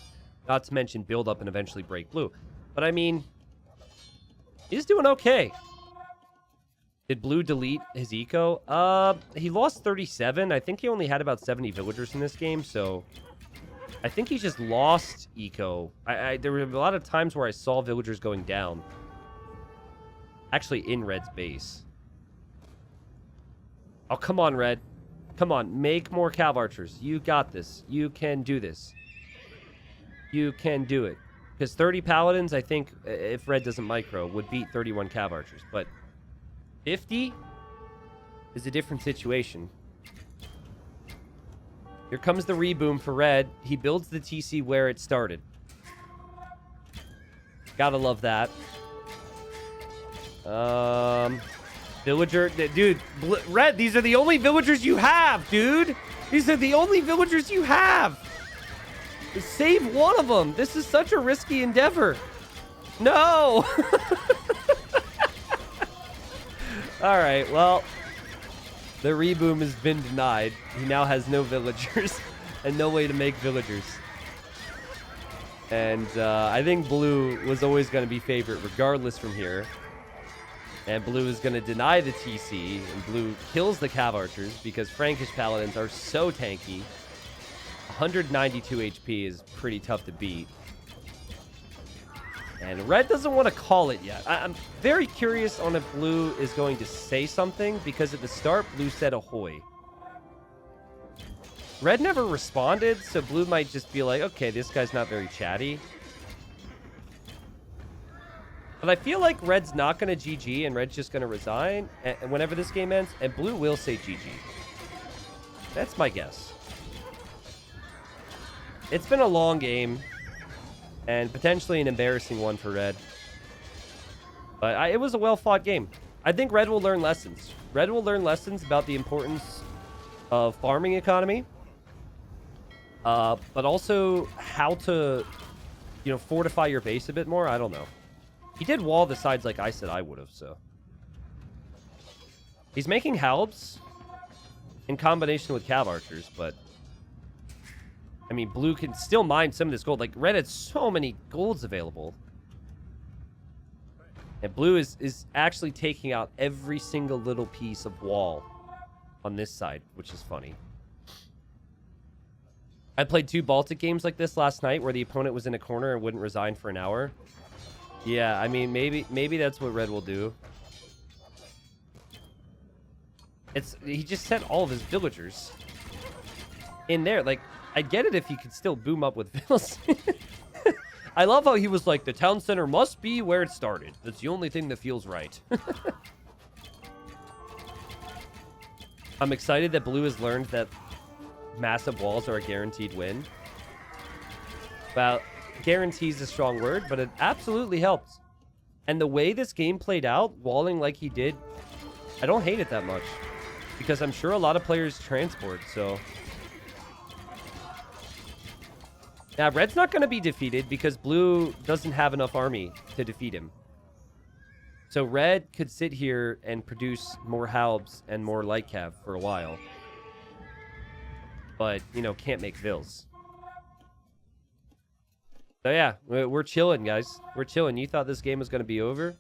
Not to mention build up and eventually break blue. But I mean, he's doing okay. Did blue delete his eco? He lost 37. I think he only had about 70 villagers in this game, so I think he just lost eco. There were a lot of times where I saw villagers going down. Actually, in red's base. Oh, come on, red. Come on, make more cav archers. You got this. You can do this. You can do it. Because 30 paladins, I think, if red doesn't micro, would beat 31 cav archers. But 50 is a different situation. Here comes the reboom for red. He builds the TC where it started. Gotta love that. Villager, dude, red, these are the only villagers you have, dude. These are the only villagers you have. Save one of them. This is such a risky endeavor. No. All right, well, the reboom has been denied. He now has no villagers and no way to make villagers. And I think blue was always going to be favorite regardless from here. And blue is going to deny the TC, and blue kills the cav archers because Frankish paladins are so tanky. 192 HP is pretty tough to beat. And red doesn't want to call it yet. I'm very curious on if blue is going to say something, because at the start, blue said ahoy. Red never responded, so blue might just be like, okay, this guy's not very chatty. But I feel like red's not going to GG, and red's just going to resign and whenever this game ends, and blue will say GG. That's my guess. It's been a long game. And potentially an embarrassing one for red. But it was a well-fought game. I think red will learn lessons. Red will learn lessons about the importance of farming economy. But also how to, fortify your base a bit more. I don't know. He did wall the sides like I said I would have, so. He's making halbs in combination with cav archers, but I mean, blue can still mine some of this gold. Like, red had so many golds available. And blue is actually taking out every single little piece of wall on this side, which is funny. I played 2 Baltic games like this last night where the opponent was in a corner and wouldn't resign for an hour. Yeah, I mean, maybe that's what red will do. He just sent all of his villagers in there. Like, I get it if you could still boom up with villas. I love how he was like, the town center must be where it started. That's the only thing that feels right. I'm excited that Blue has learned that massive walls are a guaranteed win. Well, guarantees a strong word, but it absolutely helps. And the way this game played out, walling like he did, I don't hate it that much. Because I'm sure a lot of players transport, so... Now, Red's not going to be defeated because Blue doesn't have enough army to defeat him. So Red could sit here and produce more Halbs and more Light Cav for a while. But, you know, can't make Vills. So yeah, we're chilling, guys. We're chilling. You thought this game was going to be over?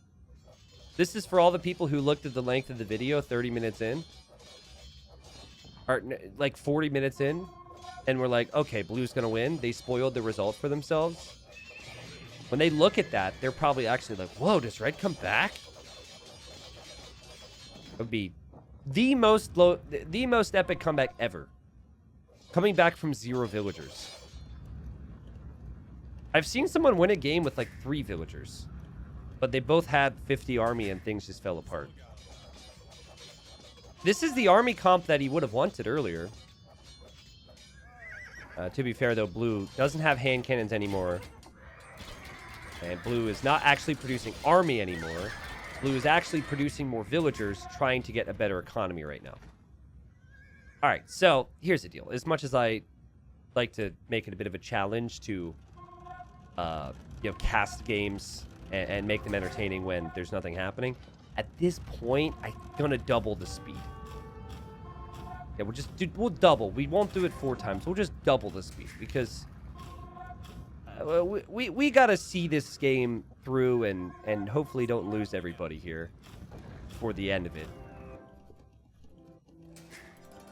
This is for all the people who looked at the length of the video 30 minutes in. Or like 40 minutes in. And we're like, okay, Blue's going to win. They spoiled the result for themselves. When they look at that, they're probably actually like, whoa, does Red come back? It would be the most epic comeback ever. Coming back from 0 villagers. I've seen someone win a game with like 3 villagers. But they both had 50 army and things just fell apart. This is the army comp that he would have wanted earlier. To be fair, though, Blue doesn't have hand cannons anymore. And Blue is not actually producing army anymore. Blue is actually producing more villagers, trying to get a better economy right now. All right, so here's the deal. As much as I like to make it a bit of a challenge to, you know, cast games and make them entertaining when there's nothing happening, at this point, I'm gonna double the speed. Yeah, we'll double. We won't do it 4 times. We'll just double the speed because we gotta see this game through and hopefully don't lose everybody here for the end of it.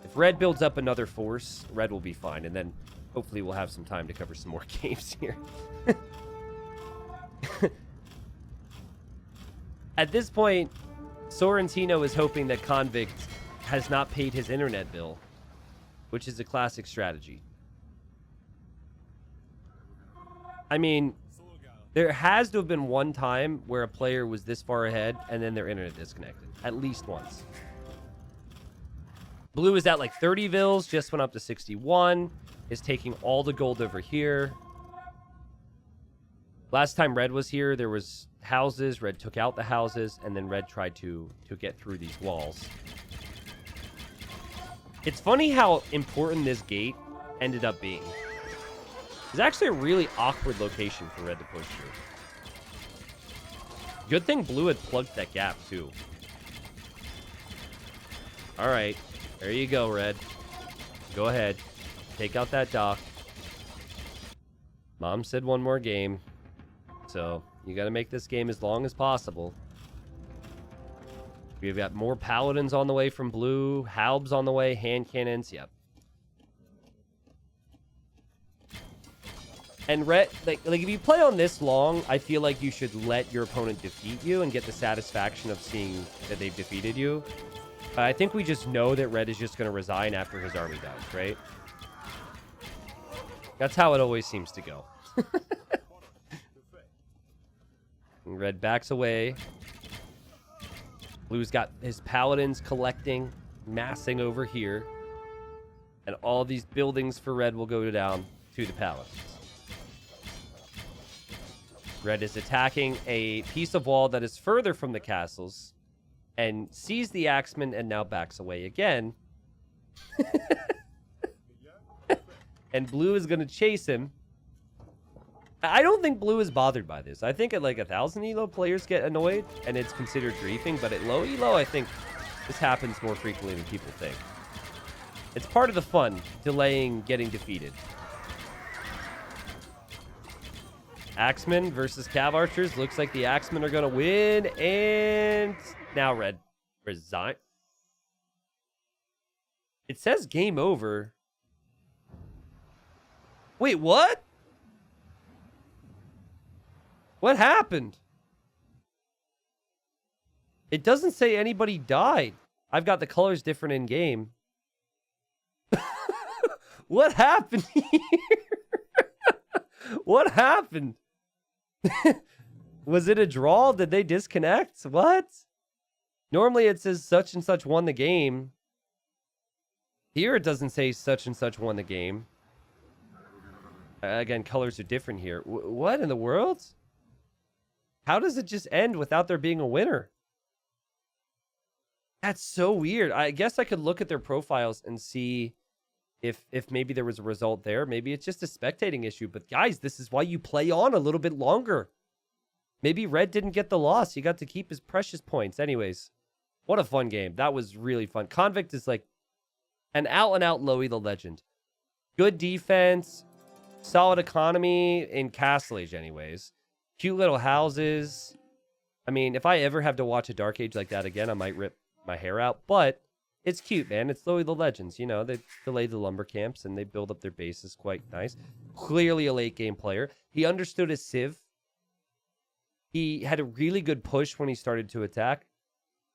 If Red builds up another force, Red will be fine, and then hopefully we'll have some time to cover some more games here. At this point, Sorrentino is hoping that Convict has not paid his internet bill, which is a classic strategy. I mean, there has to have been one time where a player was this far ahead and then their internet disconnected. At least once. Blue is at like 30 vills, just went up to 61, is taking all the gold over here. Last time Red was here, there was houses. Red took out the houses, and then Red tried to get through these walls. It's funny how important this gate ended up being. It's actually a really awkward location for Red to push through. Good thing Blue had plugged that gap, too. All right. There you go, Red. Go ahead. Take out that dock. Mom said one more game. So, you got to make this game as long as possible. We've got more paladins on the way from Blue, Halbs on the way, hand cannons, yep. And Red, like if you play on this long, I feel like you should let your opponent defeat you and get the satisfaction of seeing that they've defeated you. I think we just know that Red is just going to resign after his army dies, right? That's how it always seems to go. Red backs away. Blue's got his paladins collecting, massing over here. And all these buildings for Red will go down to the paladins. Red is attacking a piece of wall that is further from the castles and sees the axeman and now backs away again. And Blue is going to chase him. I don't think Blue is bothered by this. I think at like 1,000 ELO, players get annoyed, and it's considered griefing. But at low ELO, I think this happens more frequently than people think. It's part of the fun, delaying getting defeated. Axemen versus Cav Archers. Looks like the Axemen are going to win. And now Red resign. It says game over. Wait, what? What happened? It doesn't say anybody died. I've got the colors different in game. What happened here? What happened? Was it a draw? Did they disconnect? What? Normally it says such and such won the game. Here it doesn't say such and such won the game. Again, colors are different here. What in the world? How does it just end without there being a winner? That's so weird. I guess I could look at their profiles and see if maybe there was a result there. Maybe it's just a spectating issue. But guys, this is why you play on a little bit longer. Maybe Red didn't get the loss. He got to keep his precious points. Anyways, what a fun game. That was really fun. Convict is like an out-and-out Loey the Legend. Good defense, solid economy in Castle Age anyways. Cute little houses. I mean, if I ever have to watch a Dark Age like that again, I might rip my hair out. But it's cute, man. It's Loey the Legends. You know, they delay the lumber camps and they build up their bases quite nice. Clearly a late game player. He understood his Civ. He had a really good push when he started to attack.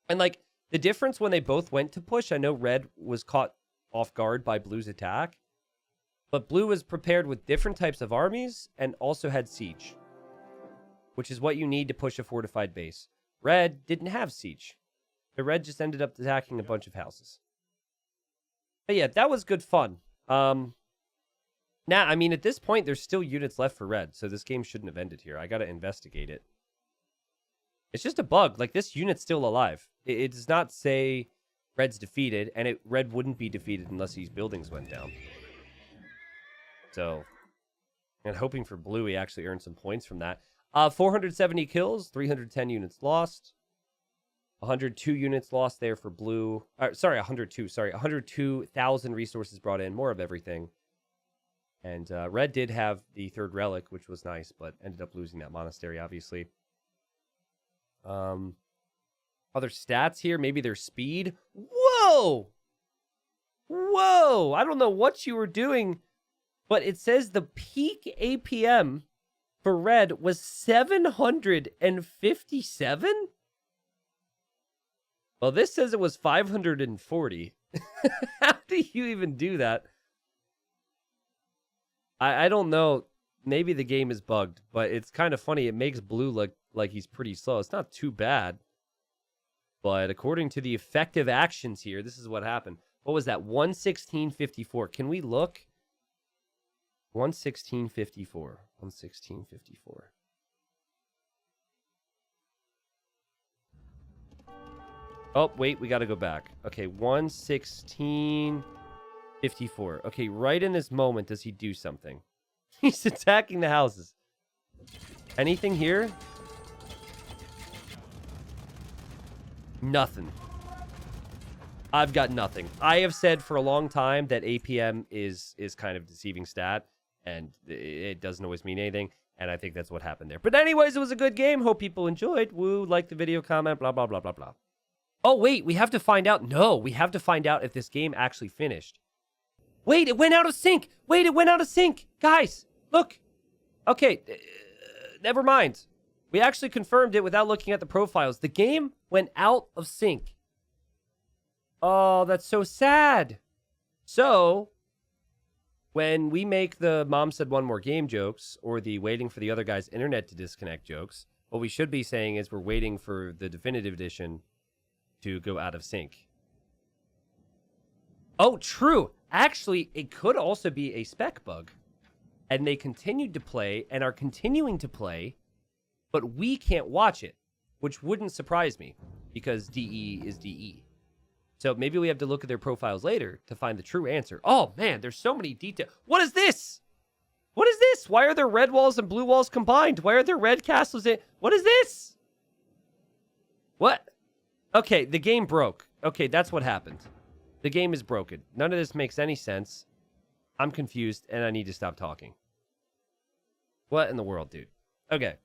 And like the difference when they both went to push, I know Red was caught off guard by Blue's attack. But Blue was prepared with different types of armies and also had siege, which is what you need to push a fortified base. Red didn't have siege. The Red just ended up attacking a bunch of houses. But yeah, that was good fun. Now, I mean, at this point, there's still units left for Red, so this game shouldn't have ended here. I got to investigate it. It's just a bug. Like, this unit's still alive. It does not say Red's defeated, and Red wouldn't be defeated unless these buildings went down. So, and hoping for Blue, he actually earned some points from that. 470 kills, 310 units lost. 102 units lost there for Blue. 102,000 resources brought in. More of everything. And Red did have the third relic, which was nice, but ended up losing that monastery, obviously. Other stats here, maybe their speed. Whoa! Whoa! I don't know what you were doing, but it says the peak APM for Red was 757? Well, this says it was 540. How do you even do that? I don't know. Maybe the game is bugged, but it's kind of funny. It makes Blue look like he's pretty slow. It's not too bad. But according to the effective actions here, this is what happened. What was that? 116.54. Can we look? 116.54. 116.54. Oh, wait, we got to go back. Okay, 116.54. Okay, right in this moment, does he do something? He's attacking the houses. Anything here? Nothing. I've got nothing. I have said for a long time that APM is kind of deceiving stat, and it doesn't always mean anything, and I think that's what happened there. But anyways, it was a good game. Hope people enjoyed. Woo, like the video, comment, blah, blah, blah, blah, blah. Oh, wait, we have to find out. No, we have to find out if this game actually finished. Wait, it went out of sync. Wait, it went out of sync. Guys, look. Okay, never mind. We actually confirmed it without looking at the profiles. The game went out of sync. Oh, that's so sad. So, when we make the mom said one more game jokes or the waiting for the other guy's internet to disconnect jokes, what we should be saying is we're waiting for the definitive edition to go out of sync. Oh, true. Actually, it could also be a spec bug. And they continued to play and are continuing to play, but we can't watch it, which wouldn't surprise me because DE is DE. So maybe we have to look at their profiles later to find the true answer. Oh, man, there's so many details. What is this? What is this? Why are there red walls and blue walls combined? Why are there red castles in? What is this? What? Okay, the game broke. Okay, that's what happened. The game is broken. None of this makes any sense. I'm confused, and I need to stop talking. What in the world, dude? Okay.